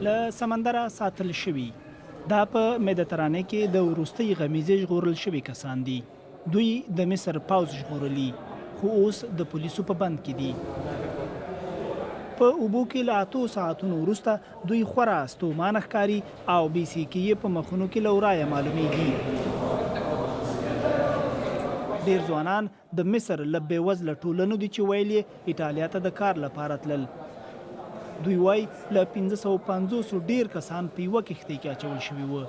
له سمندره ساتل شوي. دا په مدیترانه کې د وروستي غمیزې ژغورل شوي کسان دي. دوی د مصر پوځ ژغورلي، خو اوس د پولیسو په بند کې دي. په اوبو کې له 8 ساعتونو وروسته دوی خورا ستومانه ښکاري او بیسیکي یې په مخونو کې له ورایه معلومیږي. ډیر ځوانان د مصر له بېوزله ټولنو دي چې ویل یې ایټالیا ته د کار لپاره تلل. دوی وایي له 550 ډیر کسان په یوه کښتۍ کې اچول شوي وو.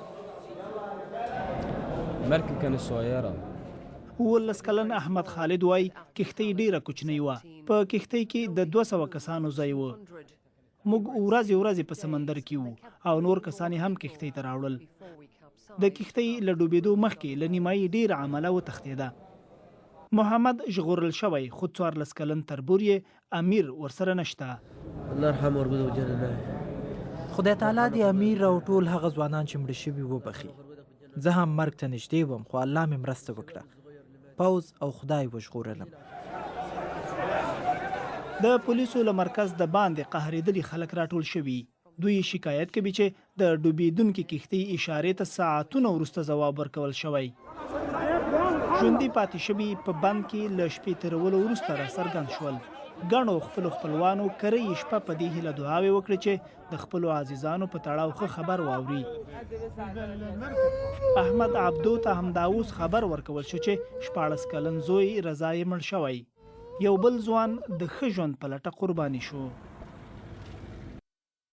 المركب كانت صغيرة. 19 کلن احمد خالد وایي کښتۍ ډیره کوچنۍ وه. په کښتۍ کې د 200 کسانو ځای و. موږ ورځې په سمندر کې وو او نور کسان هم کښتۍ ته راوړل. د کښتۍ له ډوبېدو مخکې له نیمایي ډیر عمله وتښتېده. محمد ژغورل شوی، خو 14 کلن تربور یې امیر ورسره نشته. الله يرحمه وربده وجنه. خدای تعالی دې امیر او ټول هغه ځوانان چې مړه شوي وبخي. زه هم مرګ ته نږدې وم، خو الله مې مرسته وکړه. پوځ او خدای وژغورلم. د پولیسو له مرکز د باندې قهرېدلي خلک راټول شوي. دوی شکایت کوي چې د ډوبېدونکې کښتۍ اشارې ته ساعتونه وروسته ځواب ورکول شوی. ژوندي پاتې شوي په بند کې له شپې تېرولو وروسته راڅرګند شول. ګڼو خپلوانو کرۍ شپه په دې هیله دعاوې وکړې چې د خپلو عزیزانو په تړاو ښه خبر واوري. احمد عبدو ته همدا اوس خبر ورکول شو چې 14 کلن زوی رضا یې مړ شوی. یو بل ځوان د ښه ژوند په لټه قرباني شو.